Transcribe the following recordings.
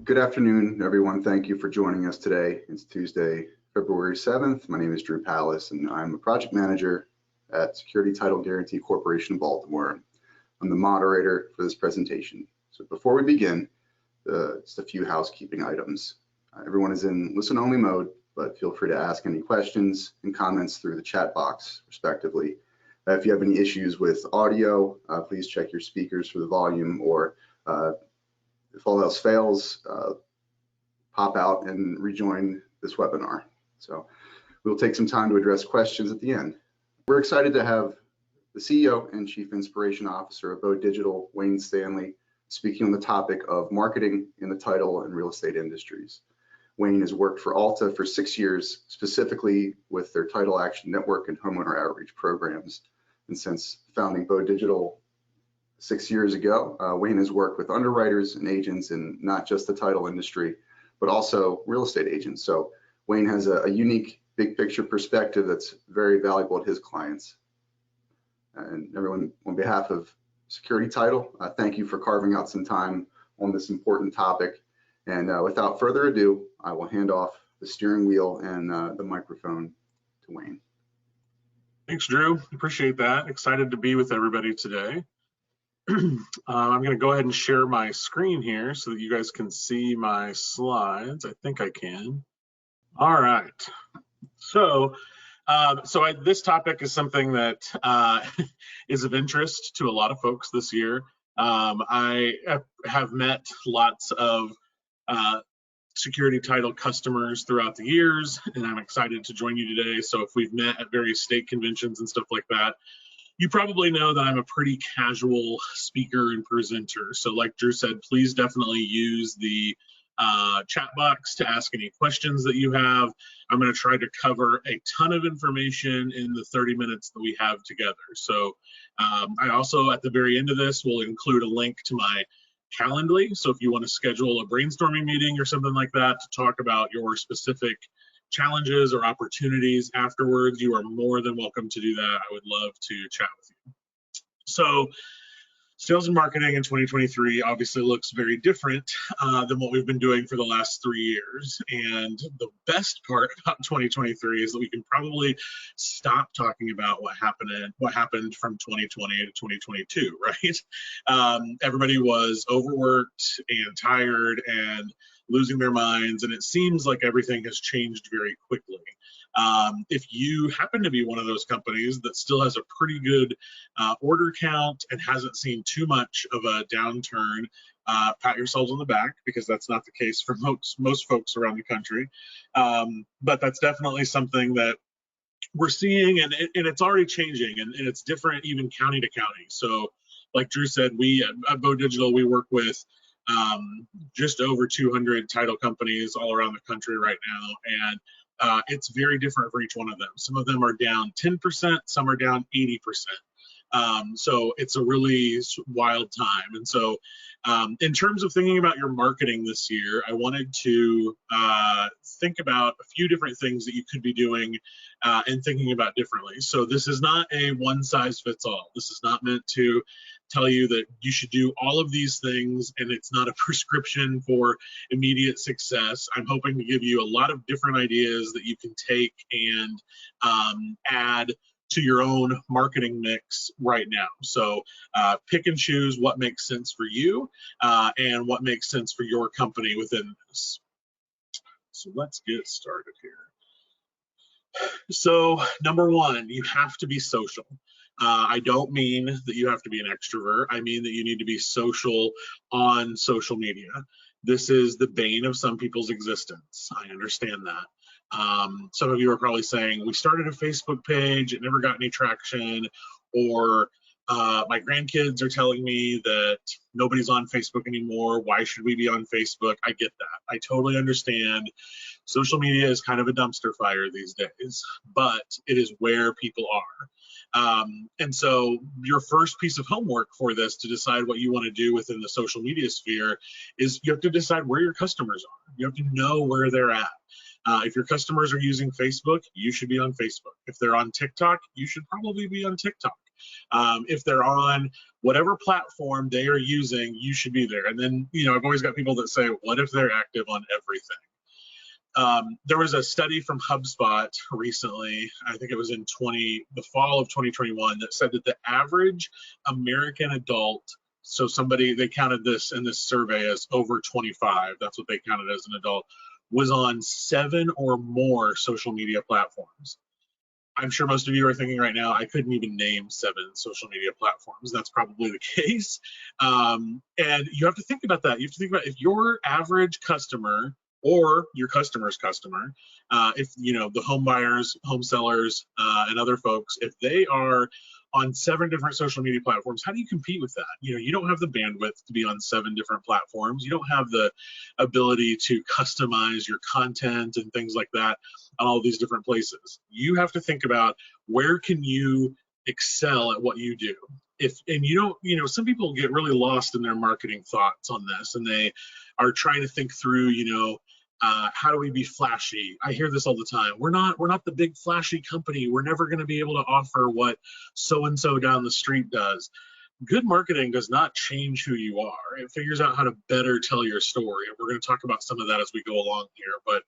Good afternoon, everyone. Thank you for joining us today. It's Tuesday, February 7th. My name is Drew Pallas, and I'm a project manager at Security Title Guarantee Corporation of Baltimore. I'm the moderator for this presentation. So before we begin, just a few housekeeping items. Everyone is in listen-only mode, but feel free to ask any questions and comments through the chat box, respectively. If you have any issues with audio, please check your speakers for the volume, or if all else fails, pop out and rejoin this webinar. So we'll take some time to address questions at the end. We're excited to have the CEO and Chief Inspiration Officer of Bowe Digital, Wayne Stanley, speaking on the topic of marketing in the title and real estate industries. Wayne has worked for Alta for 6 years, specifically with their Title Action Network and homeowner outreach programs. And since founding Bowe Digital 6 years ago, Wayne has worked with underwriters and agents in not just the title industry, but also real estate agents. So Wayne has a unique big picture perspective that's very valuable to his clients. And everyone, on behalf of Security Title, thank you for carving out some time on this important topic. And without further ado, I will hand off the steering wheel and the microphone to Wayne. Thanks, Drew. Appreciate that. Excited to be with everybody today. I'm going to go ahead and share my screen here so that you guys can see my slides. I think I can. All right. So, this topic is something that is of interest to a lot of folks this year. I have met lots of security title customers throughout the years, and I'm excited to join you today. So if we've met at various state conventions and stuff like that, you probably know that I'm a pretty casual speaker and presenter. So like Drew said, please definitely use the chat box to ask any questions that you have. I'm going to try to cover a ton of information in the 30 minutes that we have together. So I also, at the very end of this, will include a link to my Calendly. So if you want to schedule a brainstorming meeting or something like that to talk about your specific challenges or opportunities afterwards, you are more than welcome to do that. I would love to chat with you. So sales and marketing in 2023 obviously looks very different than what we've been doing for the last 3 years. And the best part about 2023 is that we can probably stop talking about what happened from 2020 to 2022, right? Everybody was overworked and tired and losing their minds, and it seems like everything has changed very quickly. If you happen to be one of those companies that still has a pretty good order count and hasn't seen too much of a downturn, pat yourselves on the back, because that's not the case for most folks around the country. But that's definitely something that we're seeing, and it's already changing, and it's different even county to county. So like Drew said, we at Bowe Digital, we work with just over 200 title companies all around the country right now, and it's very different for each one of them. Some of them are down 10%, some are down 80%. So it's a really wild time. And so in terms of thinking about your marketing this year, I wanted to think about a few different things that you could be doing and thinking about differently. So this is not a one size fits all. This is not meant to tell you that you should do all of these things, and it's not a prescription for immediate success. I'm hoping to give you a lot of different ideas that you can take and add to your own marketing mix right now. So pick and choose what makes sense for you and what makes sense for your company within this. So let's get started here. So number one, you have to be social. I don't mean that you have to be an extrovert. I mean that you need to be social on social media. This is the bane of some people's existence. I understand that. Some of you are probably saying, we started a Facebook page, it never got any traction, or my grandkids are telling me that nobody's on Facebook anymore. Why should we be on Facebook? I get that. I totally understand. Social media is kind of a dumpster fire these days, but it is where people are. And so your first piece of homework for this to decide what you want to do within the social media sphere is you have to decide where your customers are. You have to know where they're at. If your customers are using Facebook, you should be on Facebook. If they're on TikTok, you should probably be on TikTok. If they're on whatever platform they are using, you should be there. And then, I've always got people that say, what if they're active on everything? There was a study from HubSpot recently, I think it was in the fall of 2021, that said that the average American adult, so they counted this in this survey as over 25, that's what they counted as an adult, was on 7 or more social media platforms. I'm sure most of you are thinking right now, I couldn't even name 7 social media platforms. That's probably the case. And you have to think about that. You have to think about if your average customer or your customer's customer, if the home buyers, home sellers, and other folks, if they are on 7 different social media platforms, how do you compete with that? You don't have the bandwidth to be on 7 different platforms. You don't have the ability to customize your content and things like that on all these different places. You have to think about where can you excel at what you do. And you don't, some people get really lost in their marketing thoughts on this, and they are trying to think through, how do we be flashy? I hear this all the time. We're not the big flashy company. We're never going to be able to offer what so-and-so down the street does. Good marketing does not change who you are. It figures out how to better tell your story. And we're going to talk about some of that as we go along here. But,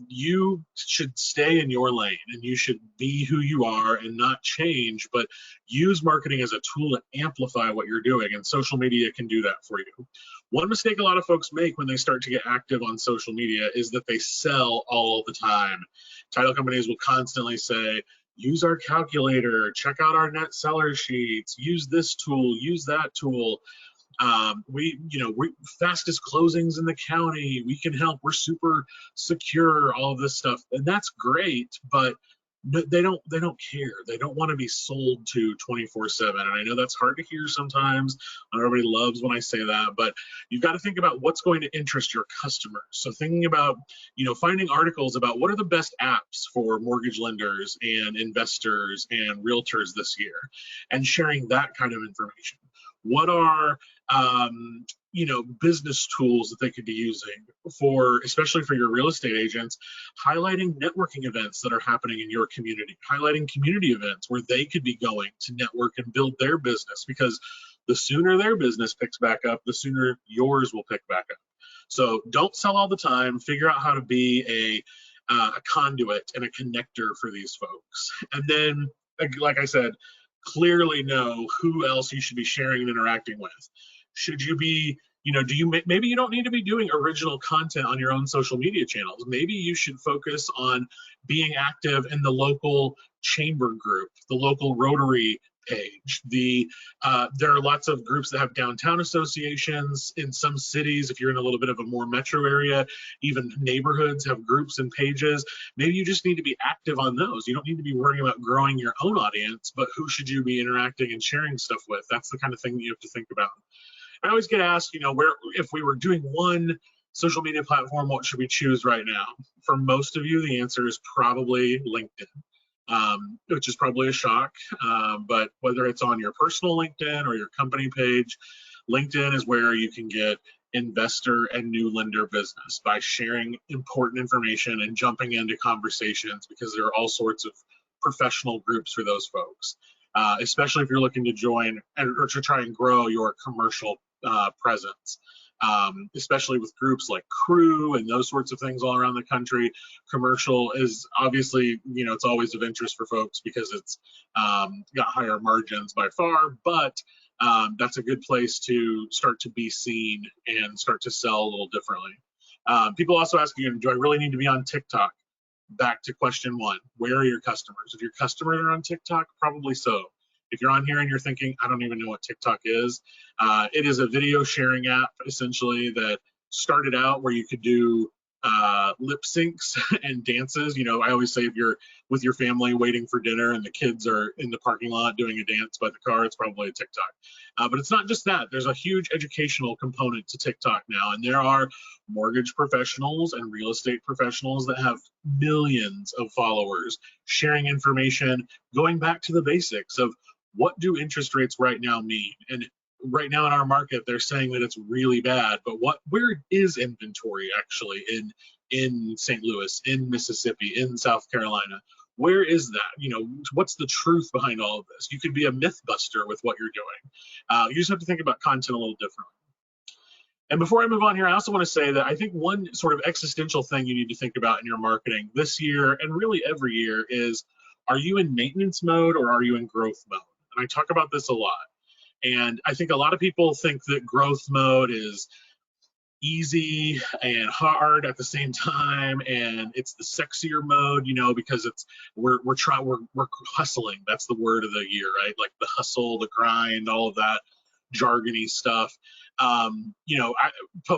you should stay in your lane, and you should be who you are and not change, but use marketing as a tool to amplify what you're doing. And social media can do that for you. One mistake a lot of folks make when they start to get active on social media is that they sell all the time. Title companies will constantly say, use our calculator, check out our net seller sheets, use this tool, use that tool. We fastest closings in the county, we can help, we're super secure, all of this stuff. And that's great, but they don't care. They don't want to be sold to 24/7. And I know that's hard to hear sometimes. Not everybody loves when I say that, but you've got to think about what's going to interest your customers. So thinking about, finding articles about what are the best apps for mortgage lenders and investors and realtors this year, and sharing that kind of information. What are business tools that they could be using especially for your real estate agents, highlighting networking events that are happening in your community, highlighting community events where they could be going to network and build their business, because the sooner their business picks back up, the sooner yours will pick back up. So don't sell all the time. Figure out how to be a conduit and a connector for these folks. And then, like I said, clearly know who else you should be sharing and interacting with. Should you be, maybe you don't need to be doing original content on your own social media channels. Maybe you should focus on being active in the local chamber group, the local Rotary page. There are lots of groups that have downtown associations in some cities. If you're in a little bit of a more metro area, even neighborhoods have groups and pages. Maybe you just need to be active on those. You don't need to be worrying about growing your own audience, but who should you be interacting and sharing stuff with? That's the kind of thing that you have to think about. I always get asked, if we were doing one social media platform, what should we choose right now? For most of you, the answer is probably LinkedIn, which is probably a shock. But whether it's on your personal LinkedIn or your company page, LinkedIn is where you can get investor and new lender business by sharing important information and jumping into conversations, because there are all sorts of professional groups for those folks, especially if you're looking to join or to try and grow your commercial presence, especially with groups like Crew and those sorts of things all around the country. Commercial is obviously, it's always of interest for folks because it's got higher margins by far, but that's a good place to start to be seen and start to sell a little differently. People also ask you, do I really need to be on TikTok? Back to question 1, where are your customers? If your customers are on TikTok, probably so. If you're on here and you're thinking, I don't even know what TikTok is, it is a video sharing app, essentially, that started out where you could do lip syncs and dances. I always say if you're with your family waiting for dinner and the kids are in the parking lot doing a dance by the car, it's probably a TikTok. But it's not just that. There's a huge educational component to TikTok now, and there are mortgage professionals and real estate professionals that have millions of followers sharing information, going back to the basics of what do interest rates right now mean. And right now in our market, they're saying that it's really bad, but where is inventory actually in St. Louis, in Mississippi, in South Carolina? Where is that? You know, what's the truth behind all of this? You could be a myth buster with what you're doing. You just have to think about content a little differently. And before I move on here, I also want to say that I think one sort of existential thing you need to think about in your marketing this year and really every year is, are you in maintenance mode or are you in growth mode? And I talk about this a lot. And I think a lot of people think that growth mode is easy and hard at the same time, and it's the sexier mode, you know, because it's we're hustling. That's the word of the year, right? Like the hustle, the grind, all of that jargony stuff. You know,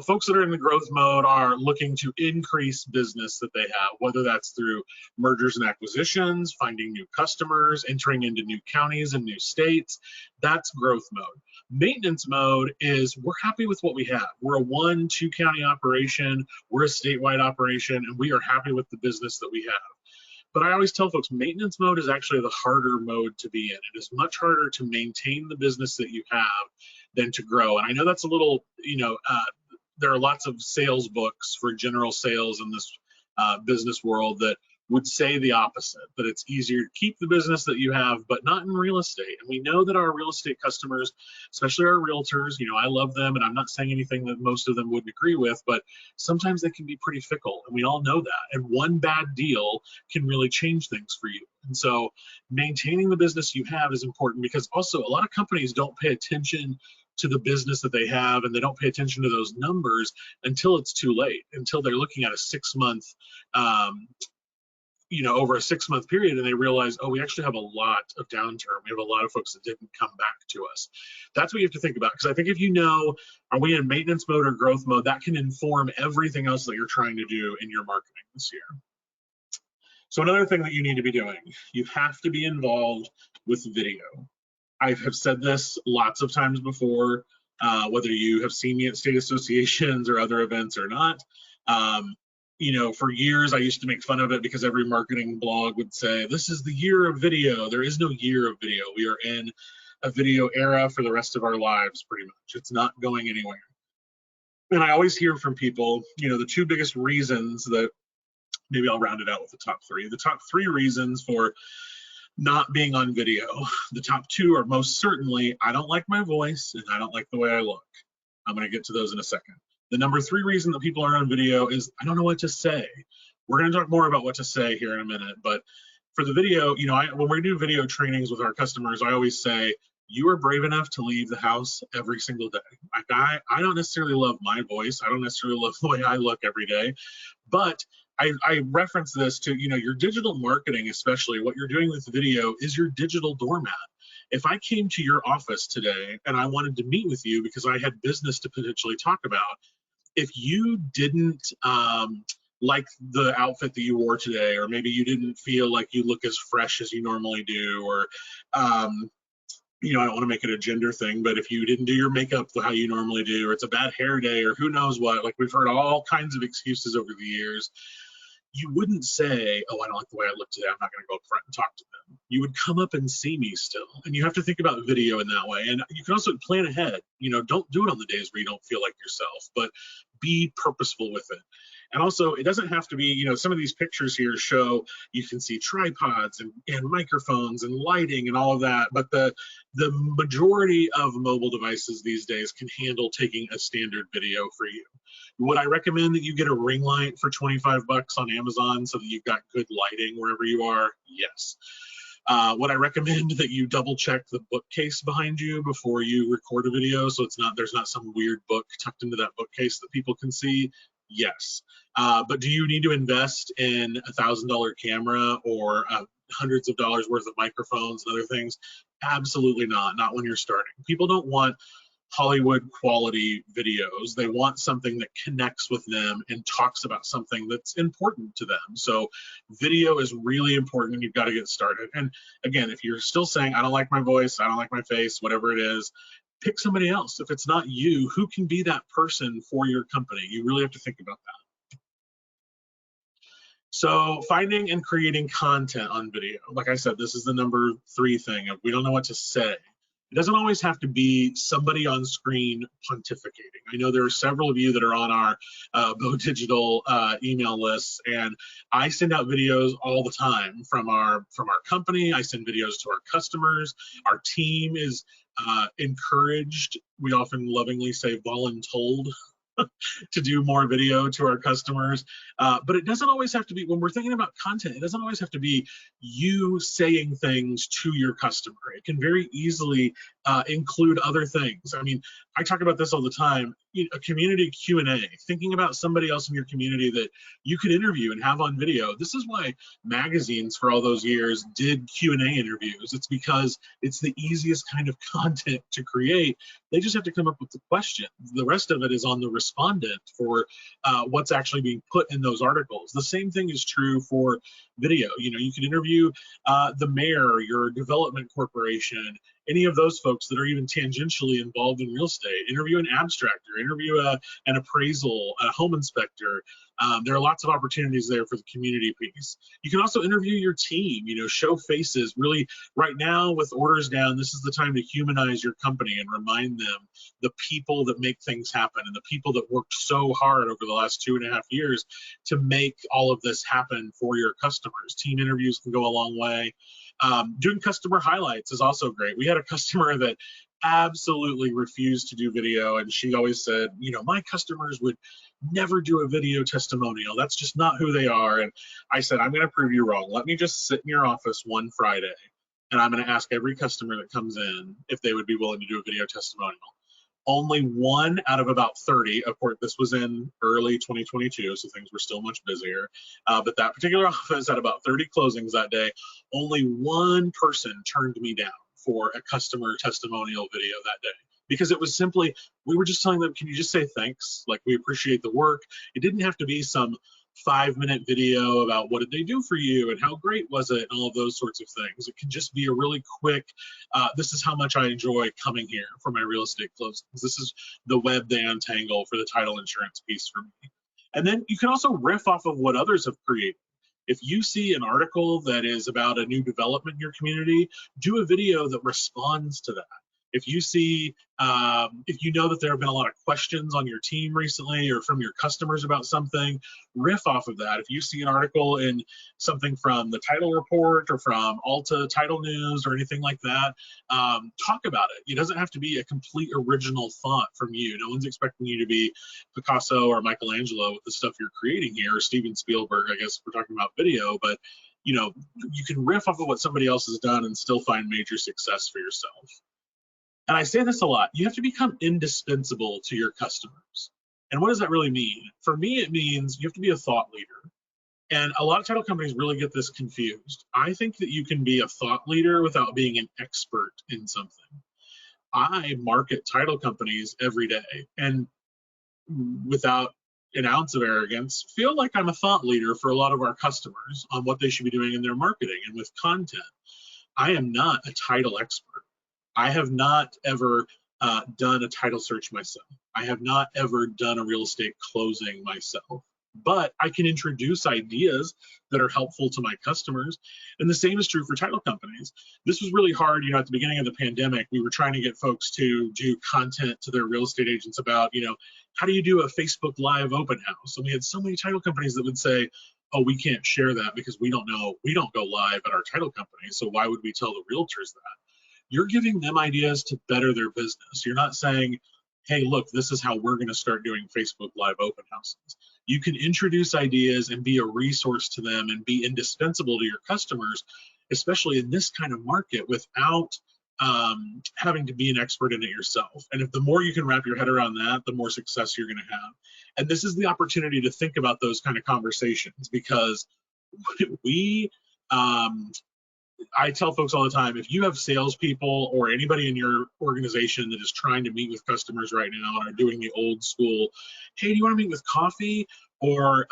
folks that are in the growth mode are looking to increase business that they have, whether that's through mergers and acquisitions, finding new customers, entering into new counties and new states. That's growth mode. Maintenance mode is we're happy with what we have. We're a 1-2 county operation, we're a statewide operation, and we are happy with the business that we have. But I always tell folks, maintenance mode is actually the harder mode to be in. It is much harder to maintain the business that you have than to grow. And I know that's a little, you know, there are lots of sales books for general sales in this business world that would say the opposite, that it's easier to keep the business that you have, but not in real estate. And we know that our real estate customers, especially our realtors, you know, I love them, and I'm not saying anything that most of them wouldn't agree with, but sometimes they can be pretty fickle, and we all know that. And one bad deal can really change things for you. And so maintaining the business you have is important, because also a lot of companies don't pay attention to the business that they have, and they don't pay attention to those numbers until it's too late, until they're looking at a 6-month you know, over a 6-month period, and they realize, oh, we actually have a lot of downturn. We have a lot of folks that didn't come back to us. That's what you have to think about, because I think if you know, are we in maintenance mode or growth mode, that can inform everything else that you're trying to do in your marketing this year. So another thing that you need to be doing, you have to be involved with video. I have said this lots of times before, whether you have seen me at state associations or other events or not. You know, for years I used to make fun of it because every marketing blog would say, this is the year of video. There is no year of video. We are in a video era for the rest of our lives, pretty much. It's not going anywhere. And I always hear from people, you know, the 2 biggest reasons that, maybe I'll round it out with the top 3. The top 3 reasons for not being on video. The top 2 are most certainly, I don't like my voice and I don't like the way I look. I'm going to get to those in a second. The number 3 reason that people aren't on video is I don't know what to say. We're going to talk more about what to say here in a minute, but for the video, you know, when we do video trainings with our customers, I always say, you are brave enough to leave the house every single day. Like I don't necessarily love my voice. I don't necessarily love the way I look every day, but I reference this to, you know, your digital marketing, especially what you're doing with video, is your digital doormat. If I came to your office today and I wanted to meet with you because I had business to potentially talk about, if you didn't like the outfit that you wore today, or maybe you didn't feel like you look as fresh as you normally do, or you know, I don't want to make it a gender thing, but if you didn't do your makeup how you normally do, or it's a bad hair day, or who knows what, like we've heard all kinds of excuses over the years, you wouldn't say, oh, I don't like the way I look today, I'm not going to go up front and talk to them. You would come up and see me still. And you have to think about video in that way. And you can also plan ahead. You know, don't do it on the days where you don't feel like yourself, but be purposeful with it. And also, it doesn't have to be, you know, some of these pictures here show you can see tripods and microphones and lighting and all of that, but the majority of mobile devices these days can handle taking a standard video for you. Would I recommend that you get a ring light for 25 bucks on Amazon so that you've got good lighting wherever you are? Yes. Would I recommend that you double check the bookcase behind you before you record a video so there's not some weird book tucked into that bookcase that people can see? Yes. But do you need to invest in a $1,000 camera or hundreds of dollars worth of microphones and other things? Absolutely not when you're starting. People don't want Hollywood quality videos. They want something that connects with them and talks about something that's important to them. So video is really important and you've got to get started. And again, if you're still saying, I don't like my voice, I don't like my face, whatever it is, pick somebody else. If it's not you, who can be that person for your company? You really have to think about that. So finding and creating content on video. Like I said, this is the number 3 thing. We don't know what to say. It doesn't always have to be somebody on screen pontificating. I know there are several of you that are on our Bowe Digital email lists, and I send out videos all the time from our company. I send videos to our customers. Our team is encouraged. We often lovingly say voluntold to do more video to our customers. But it doesn't always have to be, when we're thinking about content, it doesn't always have to be you saying things to your customer. It can very easily include other things. I mean, I talk about this all the time, a community Q&A, thinking about somebody else in your community that you could interview and have on video. This is why magazines for all those years did Q&A interviews. It's because it's the easiest kind of content to create. They just have to come up with the question. The rest of it is on the respondent for what's actually being put in those articles. The same thing is true for video. You know, you can interview the mayor, your development corporation, any of those folks that are even tangentially involved in real estate. Interview an abstractor, interview an appraisal, a home inspector. There are lots of opportunities there for the community piece. You can also interview your team, you know, show faces. Really, right now with orders down, this is the time to humanize your company and remind them the people that make things happen and the people that worked so hard over the last 2.5 years to make all of this happen for your customers. Team interviews can go a long way. Doing customer highlights is also great. We had a customer that absolutely refused to do video, and she always said, you know, my customers would never do a video testimonial. That's just not who they are. And I said, I'm going to prove you wrong. Let me just sit in your office one Friday, and I'm going to ask every customer that comes in if they would be willing to do a video testimonial. Only 1 out of about 30, of course, this was in early 2022, so things were still much busier, but that particular office had about 30 closings that day. Only 1 person turned me down for a customer testimonial video that day, because it was simply, we were just telling them, can you just say thanks? Like, we appreciate the work. It didn't have to be some 5-minute video about what did they do for you and how great was it and all of those sorts of things. It can just be a really quick, this is how much I enjoy coming here for my real estate closings. This is the web they untangle for the title insurance piece for me. And then you can also riff off of what others have created. If you see an article that is about a new development in your community, do a video that responds to that. If you see, if you know that there have been a lot of questions on your team recently or from your customers about something, riff off of that. If you see an article in something from the title report or from Alta Title News or anything like that, talk about it. It doesn't have to be a complete original thought from you. No one's expecting you to be Picasso or Michelangelo with the stuff you're creating here, or Steven Spielberg, I guess, if we're talking about video, but you know, you can riff off of what somebody else has done and still find major success for yourself. And I say this a lot, you have to become indispensable to your customers. And what does that really mean? For me, it means you have to be a thought leader. And a lot of title companies really get this confused. I think that you can be a thought leader without being an expert in something. I market title companies every day, and without an ounce of arrogance, feel like I'm a thought leader for a lot of our customers on what they should be doing in their marketing and with content. I am not a title expert. I have not ever done a title search myself. I have not ever done a real estate closing myself, but I can introduce ideas that are helpful to my customers. And the same is true for title companies. This was really hard, you know, at the beginning of the pandemic, we were trying to get folks to do content to their real estate agents about, you know, how do you do a Facebook Live open house? And we had so many title companies that would say, oh, we can't share that because we don't know, we don't go live at our title company. So why would we tell the realtors that? You're giving them ideas to better their business. You're not saying, hey, look, this is how we're going to start doing Facebook Live open houses. You can introduce ideas and be a resource to them and be indispensable to your customers, especially in this kind of market, without having to be an expert in it yourself. And if the more you can wrap your head around that, the more success you're going to have. And this is the opportunity to think about those kind of conversations, because I tell folks all the time, if you have salespeople or anybody in your organization that is trying to meet with customers right now and are doing the old school, hey, do you want to meet with coffee? Or,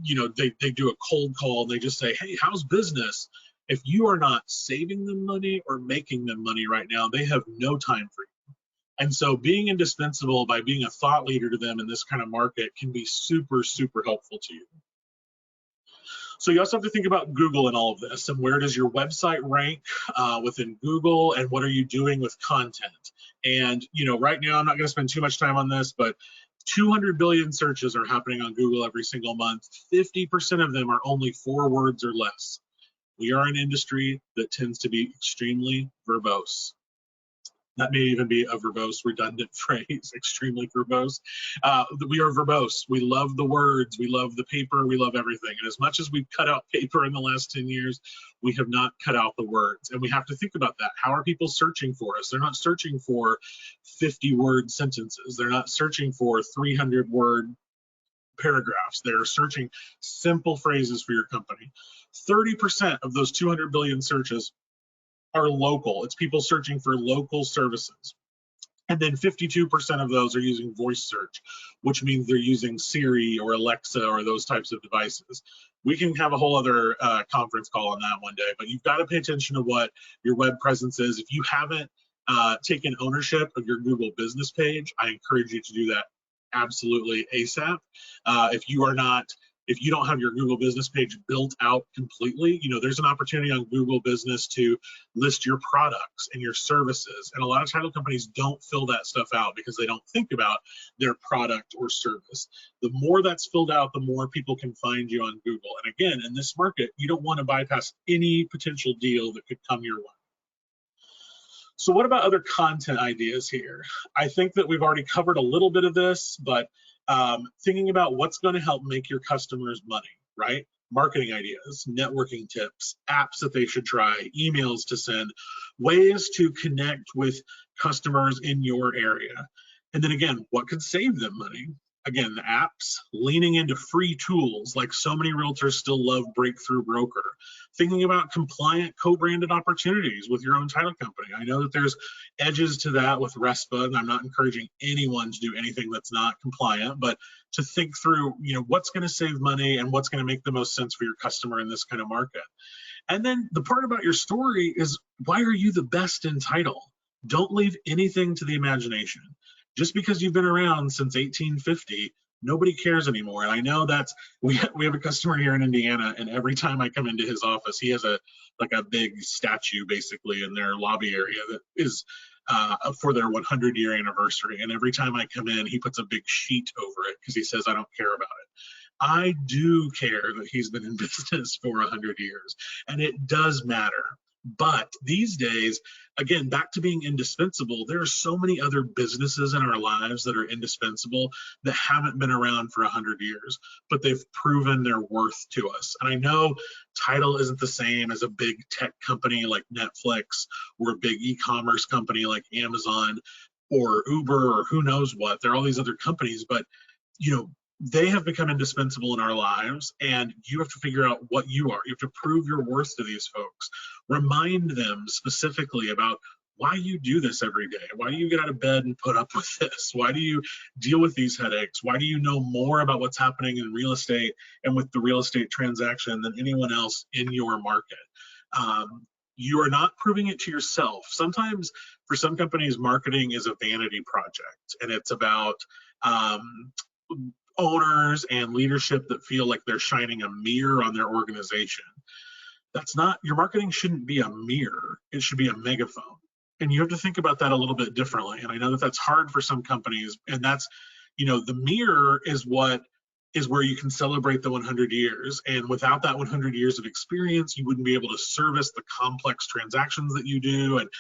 you know, they do a cold call and they just say, hey, how's business? If you are not saving them money or making them money right now, they have no time for you. And so being indispensable by being a thought leader to them in this kind of market can be super, super helpful to you. So you also have to think about Google in all of this, and where does your website rank within Google, and what are you doing with content? And right now I'm not going to spend too much time on this, but 200 billion searches are happening on Google every single month. 50% of them are only 4 words or less. We are an industry that tends to be extremely verbose. That may even be a verbose, redundant phrase, extremely verbose. We are verbose. We love the words. We love the paper. We love everything. And as much as we've cut out paper in the last 10 years, we have not cut out the words. And we have to think about that. How are people searching for us? They're not searching for 50-word sentences. They're not searching for 300-word paragraphs. They're searching simple phrases for your company. 30% of those 200 billion searches are local. It's people searching for local services. And then 52% of those are using voice search, which means they're using Siri or Alexa or those types of devices. We can have a whole other conference call on that one day, but you've got to pay attention to what your web presence is. If you haven't taken ownership of your Google business page, I encourage you to do that absolutely ASAP. If you don't have your Google business page built out completely, there's an opportunity on Google Business to list your products and your services. And a lot of title companies don't fill that stuff out because they don't think about their product or service. The more that's filled out, the more people can find you on Google. And again, in this market, you don't want to bypass any potential deal that could come your way. So what about other content ideas here? I think that we've already covered a little bit of this, but thinking about what's going to help make your customers money, right? Marketing ideas, networking tips, apps that they should try, emails to send, ways to connect with customers in your area. And then again, what could save them money? Again, the apps, leaning into free tools, like so many realtors still love Breakthrough Broker. Thinking about compliant co-branded opportunities with your own title company. I know that there's edges to that with RESPA, and I'm not encouraging anyone to do anything that's not compliant, but to think through, what's going to save money and what's going to make the most sense for your customer in this kind of market. And then the part about your story is, why are you the best in title? Don't leave anything to the imagination. Just because you've been around since 1850, nobody cares anymore. And I know we have a customer here in Indiana, and every time I come into his office, he has a big statue basically in their lobby area that is for their 100-year anniversary. And every time I come in, he puts a big sheet over it because he says, I don't care about it. I do care that he's been in business for 100 years, and it does matter. But these days, again, back to being indispensable, there are so many other businesses in our lives that are indispensable that haven't been around for 100 years, but they've proven their worth to us. And I know title isn't the same as a big tech company like Netflix or a big e-commerce company like Amazon or Uber or who knows what. There are all these other companies, but they have become indispensable in our lives, and you have to figure out what you are. You have to prove your worth to these folks. Remind them specifically about why you do this every day. Why do you get out of bed and put up with this? Why do you deal with these headaches? Why do you know more about what's happening in real estate and with the real estate transaction than anyone else in your market? You are not proving it to yourself. Sometimes for some companies, marketing is a vanity project, and it's about owners and leadership that feel like they're shining a mirror on their organization. That's not, your marketing shouldn't be a mirror. It should be a megaphone. And you have to think about that a little bit differently. And I know that that's hard for some companies. And that's, the mirror is where you can celebrate the 100 years. And without that 100 years of experience, you wouldn't be able to service the complex transactions that you do. And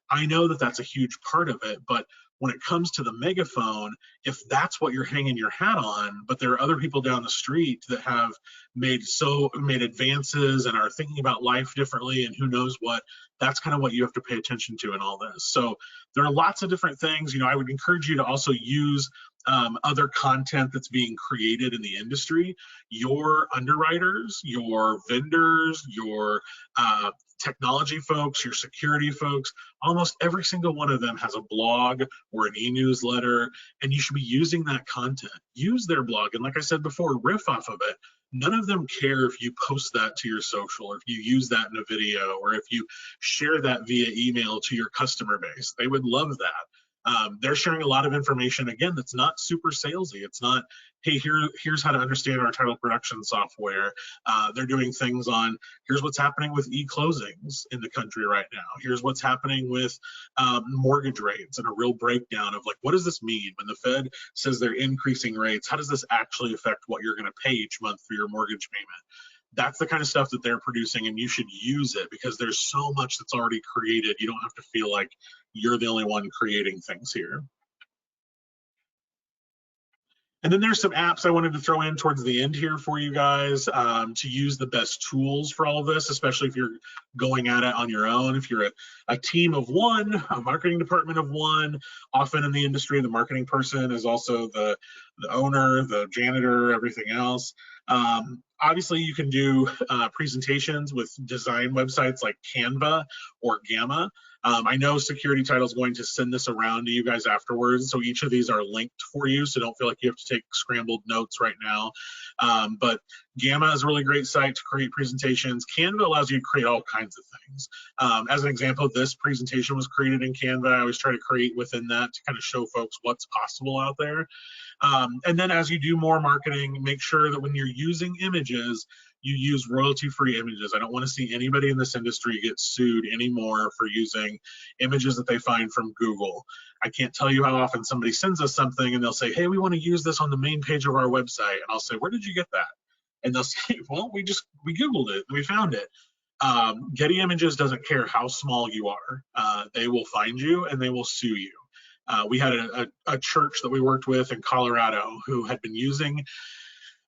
I know that that's a huge part of it, but when it comes to the megaphone, if that's what you're hanging your hat on, but there are other people down the street that have made advances and are thinking about life differently and who knows what, that's kind of what you have to pay attention to in all this. So there are lots of different things. I would encourage you to also use other content that's being created in the industry. Your underwriters, your vendors, your technology folks, your security folks, almost every single one of them has a blog or an e-newsletter, and you should be using that content. Use their blog, and like I said before, riff off of it. None of them care if you post that to your social, or if you use that in a video, or if you share that via email to your customer base. They would love that. They're sharing a lot of information, again, that's not super salesy. It's not, hey, here's how to understand our title production software. They're doing things on, here's what's happening with e-closings in the country right now. Here's what's happening with mortgage rates, and a real breakdown of like, what does this mean when the Fed says they're increasing rates? How does this actually affect what you're going to pay each month for your mortgage payment? That's the kind of stuff that they're producing, and you should use it because there's so much that's already created. You don't have to feel like you're the only one creating things here. And then there's some apps I wanted to throw in towards the end here for you guys to use the best tools for all of this, especially if you're going at it on your own. If you're a team of one, a marketing department of one, often in the industry, the marketing person is also the owner, the janitor, everything else. Obviously, you can do presentations with design websites like Canva or Gamma. I know Security Title is going to send this around to you guys afterwards, so each of these are linked for you, so don't feel like you have to take scrambled notes right now. But Gamma is a really great site to create presentations. Canva allows you to create all kinds of things. As an example, this presentation was created in Canva. I always try to create within that to kind of show folks what's possible out there. And then as you do more marketing, make sure that when you're using images, you use royalty-free images. I don't want to see anybody in this industry get sued anymore for using images that they find from Google. I can't tell you how often somebody sends us something and they'll say, hey, we want to use this on the main page of our website. And I'll say, where did you get that? And they'll say, well, we Googled it, we found it. Getty Images doesn't care how small you are. They will find you and they will sue you. We had a church that we worked with in Colorado who had been using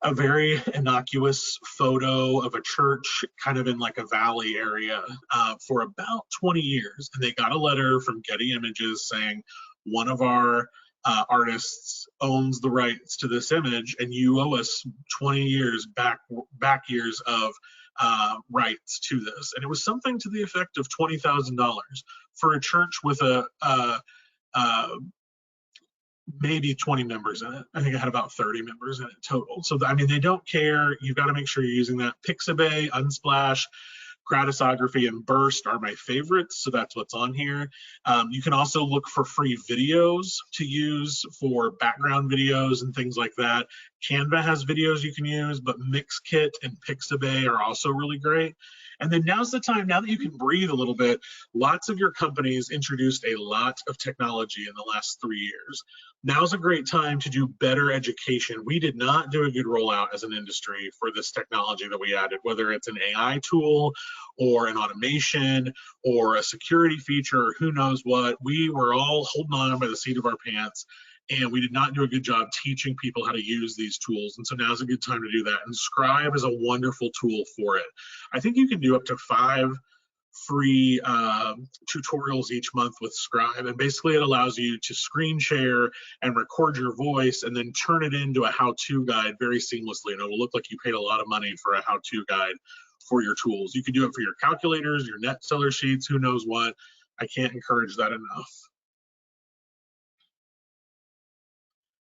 a very innocuous photo of a church kind of in like a valley area for about 20 years. And they got a letter from Getty Images saying, one of our artists owns the rights to this image and you owe us 20 years back years of rights to this. And it was something to the effect of $20,000 for a church with maybe 20 members in it. I think it had about 30 members in it total. So, I mean, they don't care. You've got to make sure you're using that. Pixabay, Unsplash, Gratisography, and Burst are my favorites, so that's what's on here. You can also look for free videos to use for background videos and things like that. Canva has videos you can use, but Mixkit and Pixabay are also really great. And then now's the time, now that you can breathe a little bit, lots of your companies introduced a lot of technology in the last 3 years. Now's a great time to do better education. We did not do a good rollout as an industry for this technology that we added, whether it's an AI tool or an automation or a security feature or who knows what. We were all holding on by the seat of our pants, and we did not do a good job teaching people how to use these tools. And so now's a good time to do that. And Scribe is a wonderful tool for it. I think you can do up to 5 free tutorials each month with Scribe, and basically it allows you to screen share and record your voice and then turn it into a how-to guide very seamlessly, and it'll look like you paid a lot of money for a how-to guide for your tools. You can do it for your calculators, your net seller sheets, who knows what. I can't encourage that enough.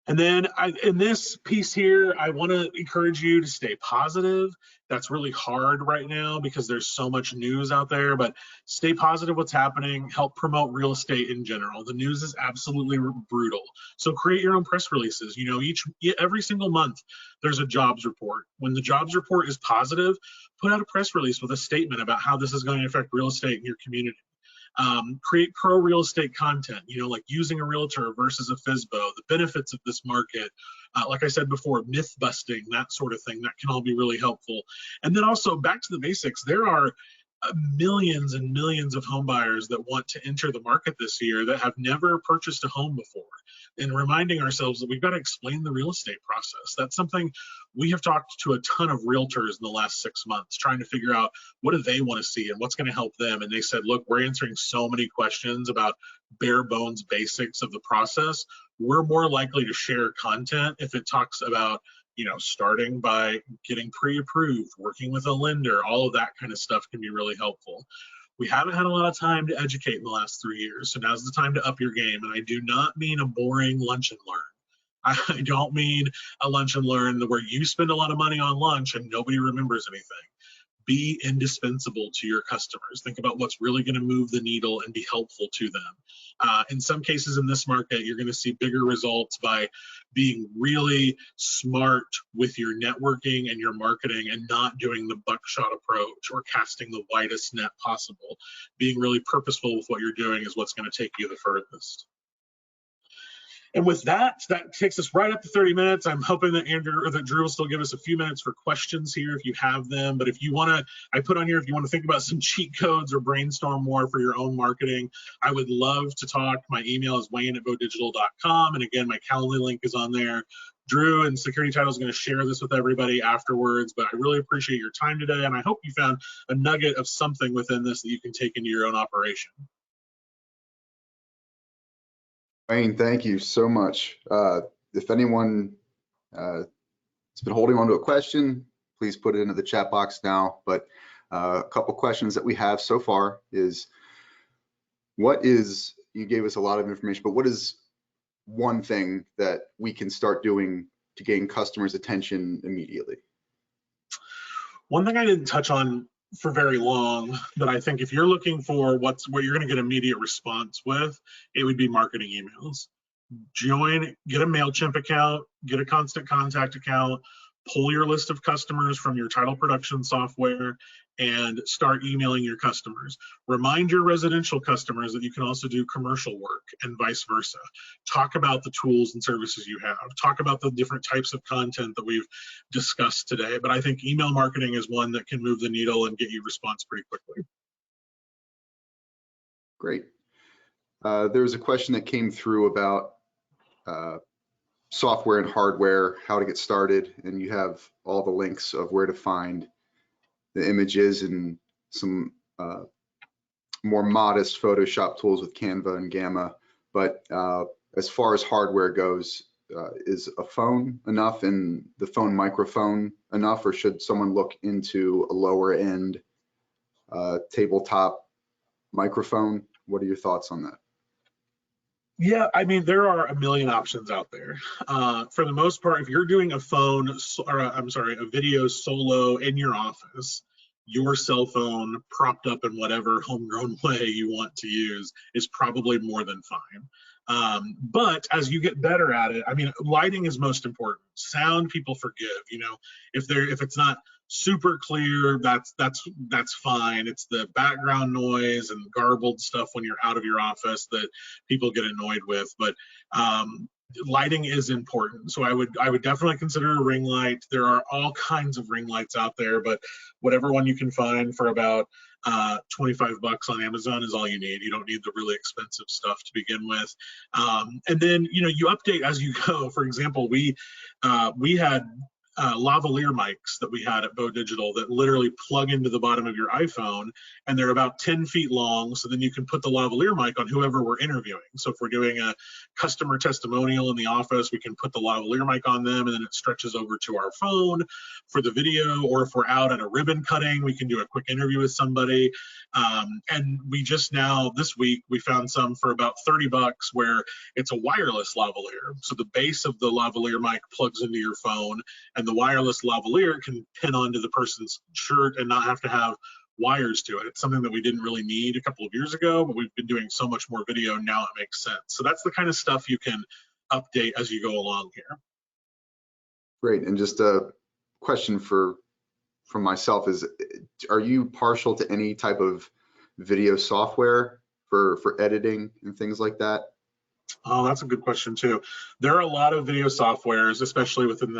And then in this piece here, I want to encourage you to stay positive. That's really hard right now because there's so much news out there, but stay positive what's happening, help promote real estate in general. The news is absolutely brutal. So create your own press releases. You know, every single month, there's a jobs report. When the jobs report is positive, put out a press release with a statement about how this is going to affect real estate in your community. Create pro real estate content, you know, like using a realtor versus a FSBO, the benefits of this market. Like I said before, myth busting, that sort of thing, that can all be really helpful. And then also back to the basics, there are millions and millions of home buyers that want to enter the market this year that have never purchased a home before, and reminding ourselves that we've got to explain the real estate process. That's something we have talked to a ton of realtors in the last 6 months, trying to figure out what do they want to see and what's going to help them. And they said, look, we're answering so many questions about bare bones basics of the process. We're more likely to share content if it talks about, you know, starting by getting pre-approved, working with a lender, all of that kind of stuff can be really helpful. We haven't had a lot of time to educate in the last 3 years, so now's the time to up your game. And I do not mean a boring lunch and learn. I don't mean a lunch and learn where you spend a lot of money on lunch and nobody remembers anything. be indispensable to your customers. Think about what's really going to move the needle and be helpful to them. In some cases in this market, you're going to see bigger results by being really smart with your networking and your marketing and not doing the buckshot approach or casting the widest net possible. Being really purposeful with what you're doing is what's going to take you the furthest. And with that, that takes us right up to 30 minutes. I'm hoping that Andrew or that Drew will still give us a few minutes for questions here if you have them. But if you want to, I put on here, if you want to think about some cheat codes or brainstorm more for your own marketing, I would love to talk. My email is wayne@bowedigital.com. And again, my Calendly link is on there. Drew and Security Title is going to share this with everybody afterwards, but I really appreciate your time today. And I hope you found a nugget of something within this that you can take into your own operation. Wayne, thank you so much. If anyone has been holding on to a question, please put it into the chat box now. But a couple questions that we have so far is, you gave us a lot of information, but what is one thing that we can start doing to gain customers' attention immediately? One thing I didn't touch on for very long, but I think if you're looking for what you're going to get immediate response with, it would be marketing emails. Get a MailChimp account, get a Constant Contact account, pull your list of customers from your title production software and start emailing your customers. Remind your residential customers that you can also do commercial work and vice versa. Talk about the tools and services you have. Talk about the different types of content that we've discussed today. But I think email marketing is one that can move the needle and get you response pretty quickly. Great. There was a question that came through about software and hardware, how to get started, and you have all the links of where to find the images and some more modest Photoshop tools with Canva and Gamma. But as far as hardware goes, is a phone enough and the phone microphone enough, or should someone look into a lower end tabletop microphone? What are your thoughts on that? Yeah, I mean, there are a million options out there. For the most part, if you're doing a video solo in your office, your cell phone propped up in whatever homegrown way you want to use is probably more than fine. But as you get better at it, I mean, lighting is most important. Sound, people forgive. You know, if it's not super clear, that's fine. It's the background noise and garbled stuff when you're out of your office that people get annoyed with. But lighting is important, so I would definitely consider a ring light. There are all kinds of ring lights out there, but whatever one you can find for about $25 on Amazon is all you need. You don't need the really expensive stuff to begin with. And then, you know, you update as you go. For example, we had lavalier mics that we had at Bowe Digital that literally plug into the bottom of your iPhone, and they're about 10 feet long. So then you can put the lavalier mic on whoever we're interviewing. So if we're doing a customer testimonial in the office, we can put the lavalier mic on them, and then it stretches over to our phone for the video. Or if we're out at a ribbon cutting, we can do a quick interview with somebody. And we just now, this week, we found some for about $30 where it's a wireless lavalier. So the base of the lavalier mic plugs into your phone, and the wireless lavalier can pin onto the person's shirt and not have to have wires to it. It's something that we didn't really need a couple of years ago, but we've been doing so much more video, now it makes sense. So that's the kind of stuff you can update as you go along here. Great. And just a question from myself is, are you partial to any type of video software for editing and things like that? Oh, that's a good question too. There are a lot of video softwares, especially within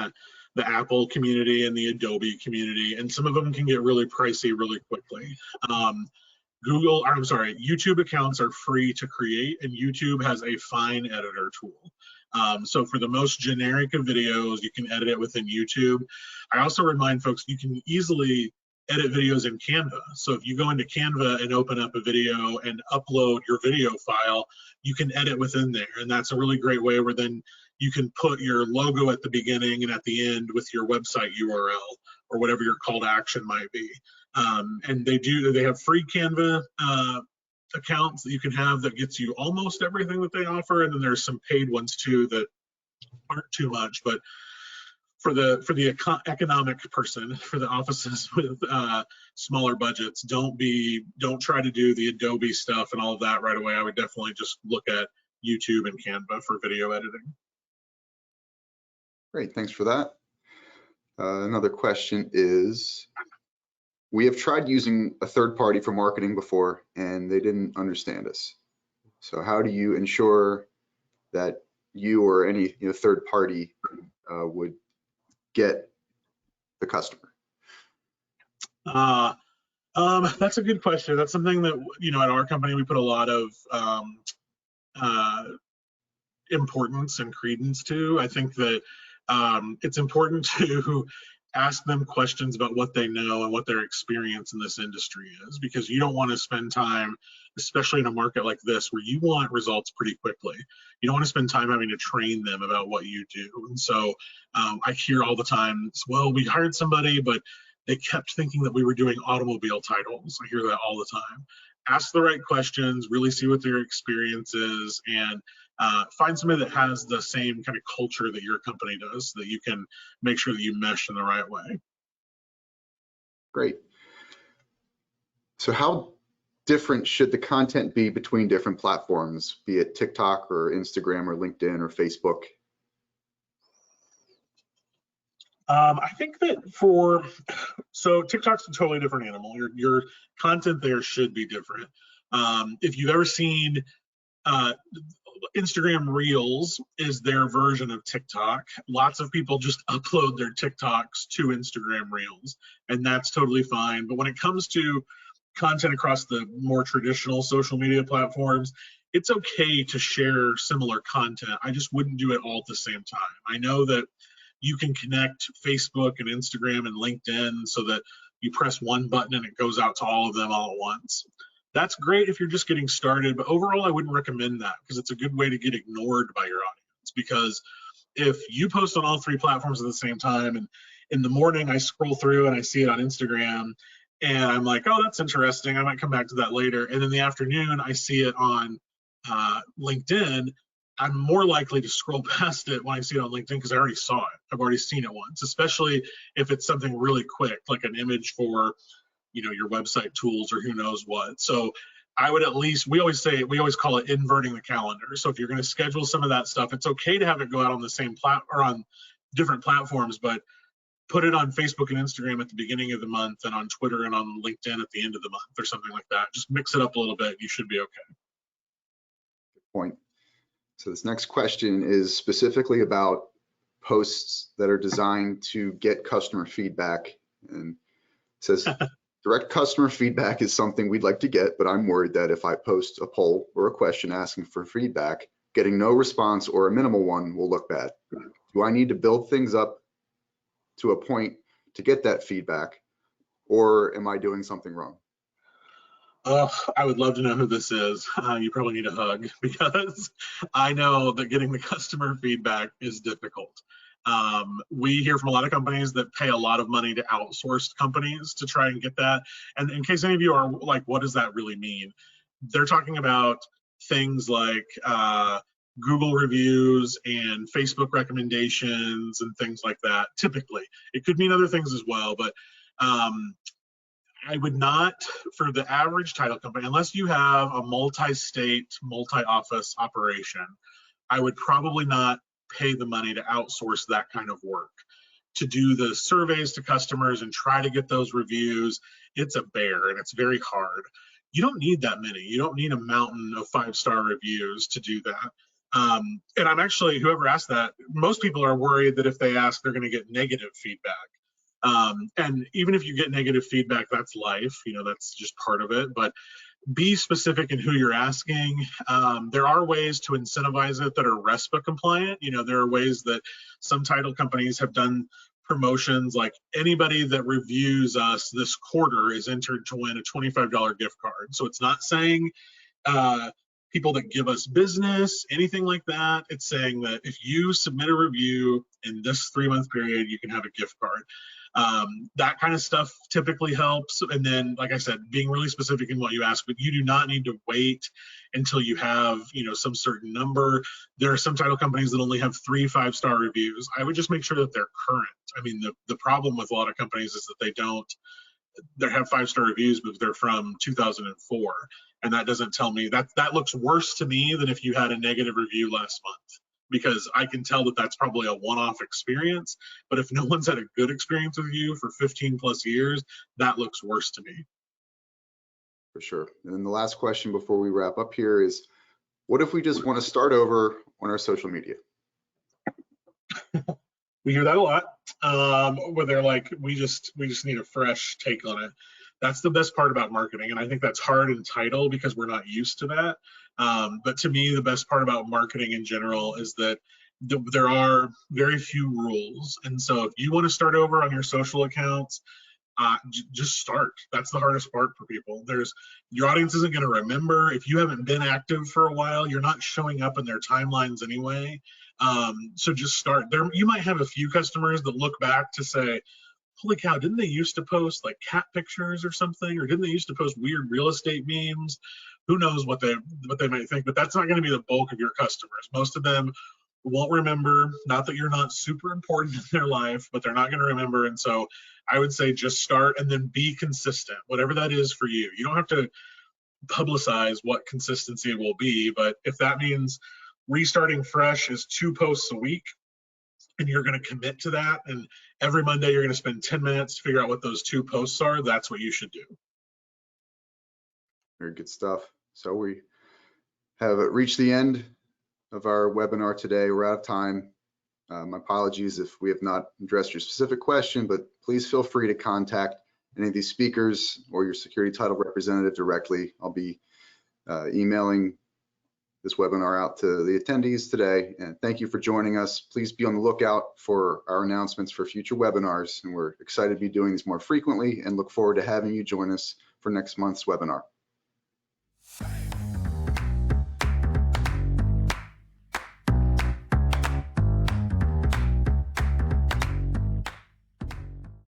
the Apple community and the Adobe community, and some of them can get really pricey really quickly. YouTube accounts are free to create, and YouTube has a fine editor tool. So for the most generic of videos, you can edit it within YouTube. I also remind folks you can easily edit videos in Canva. So if you go into Canva and open up a video and upload your video file, you can edit within there. And that's a really great way where then you can put your logo at the beginning and at the end with your website URL or whatever your call to action might be. And they have free Canva accounts that you can have that gets you almost everything that they offer. And then there's some paid ones too that aren't too much, but for the economic person, for the offices with smaller budgets, don't try to do the Adobe stuff and all of that right away. I would definitely just look at YouTube and Canva for video editing. Great, thanks for that. Another question is, we have tried using a third party for marketing before and they didn't understand us. So how do you ensure that you or any third party would get the customer? That's a good question. That's something that, at our company, we put a lot of importance and credence to. I think that it's important to ask them questions about what they know and what their experience in this industry is, because you don't want to spend time, especially in a market like this where you want results pretty quickly. You don't want to spend time having to train them about what you do. And so I hear all the time, well, we hired somebody, but they kept thinking that we were doing automobile titles. I hear that all the time. Ask the right questions, really see what their experience is, and find somebody that has the same kind of culture that your company does, so that you can make sure that you mesh in the right way. Great. So how different should the content be between different platforms, be it TikTok or Instagram or LinkedIn or Facebook? I think that so TikTok's a totally different animal. Your content there should be different. If you've ever seen Instagram Reels is their version of TikTok. Lots of people just upload their TikToks to Instagram Reels, and that's totally fine. But when it comes to content across the more traditional social media platforms, it's okay to share similar content. I just wouldn't do it all at the same time. I know that you can connect Facebook and Instagram and LinkedIn so that you press one button and it goes out to all of them all at once. That's great if you're just getting started, but overall I wouldn't recommend that, because it's a good way to get ignored by your audience. Because if you post on all three platforms at the same time, and in the morning I scroll through and I see it on Instagram and I'm like, oh, that's interesting, I might come back to that later, and in the afternoon I see it on LinkedIn, I'm more likely to scroll past it when I see it on LinkedIn because I already saw it. I've already seen it once, especially if it's something really quick, like an image for your website tools or who knows what. So I would at least, we always call it inverting the calendar. So if you're going to schedule some of that stuff, it's okay to have it go out on the same or on different platforms, but put it on Facebook and Instagram at the beginning of the month, and on Twitter and on LinkedIn at the end of the month or something like that. Just mix it up a little bit. You should be okay. Good point. So this next question is specifically about posts that are designed to get customer feedback, and it says, direct customer feedback is something we'd like to get, but I'm worried that if I post a poll or a question asking for feedback, getting no response or a minimal one will look bad. Do I need to build things up to a point to get that feedback, or am I doing something wrong? I would love to know who this is. You probably need a hug, because I know that getting the customer feedback is difficult. We hear from a lot of companies that pay a lot of money to outsourced companies to try and get that. And in case any of you are like, what does that really mean? They're talking about things like Google reviews and Facebook recommendations and things like that. Typically, it could mean other things as well, but I would not, for the average title company, unless you have a multi-state, multi-office operation, I would probably not pay the money to outsource that kind of work. To do the surveys to customers and try to get those reviews, it's a bear and it's very hard. You don't need that many. You don't need a mountain of 5-star reviews to do that. And I'm actually, whoever asked that, most people are worried that if they ask, they're going to get negative feedback. And even if you get negative feedback, that's life, that's just part of it. But be specific in who you're asking. There are ways to incentivize it that are RESPA compliant. There are ways that some title companies have done promotions, like anybody that reviews us this quarter is entered to win a $25 gift card. So it's not saying people that give us business, anything like that. It's saying that if you submit a review in this 3-month period, you can have a gift card. That kind of stuff typically helps. And then, like I said, being really specific in what you ask, but you do not need to wait until you have, some certain number. There are some title companies that only have 3 5-star reviews. I would just make sure that they're current. I mean, the problem with a lot of companies is that they have 5-star reviews, but they're from 2004. And that doesn't tell me that looks worse to me than if you had a negative review last month, because I can tell that that's probably a one-off experience. But if no one's had a good experience with you for 15 plus years, that looks worse to me. For sure. And then the last question before we wrap up here is, what if we just want to start over on our social media? We hear that a lot, where they're like, we just need a fresh take on it. That's the best part about marketing, and I think that's hard in title because we're not used to that. But to me, the best part about marketing in general is that there are very few rules. And so if you want to start over on your social accounts, just start. That's the hardest part for people. Your audience isn't going to remember. If you haven't been active for a while, you're not showing up in their timelines anyway. So just start there. You might have a few customers that look back to say, holy cow, didn't they used to post like cat pictures or something? Or didn't they used to post weird real estate memes? Who knows what they might think, but that's not going to be the bulk of your customers. Most of them won't remember. Not that you're not super important in their life, but they're not going to remember. And so I would say just start and then be consistent, whatever that is for you. You don't have to publicize what consistency will be, but if that means restarting fresh is 2 posts a week, and you're going to commit to that, and every Monday you're going to spend 10 minutes to figure out what those 2 posts are, that's what you should do. Very good stuff. So we have reached the end of our webinar today. We're out of time. My apologies if we have not addressed your specific question, but please feel free to contact any of these speakers or your security title representative directly. I'll be emailing this webinar out to the attendees today. And thank you for joining us. Please be on the lookout for our announcements for future webinars. And we're excited to be doing these more frequently and look forward to having you join us for next month's webinar.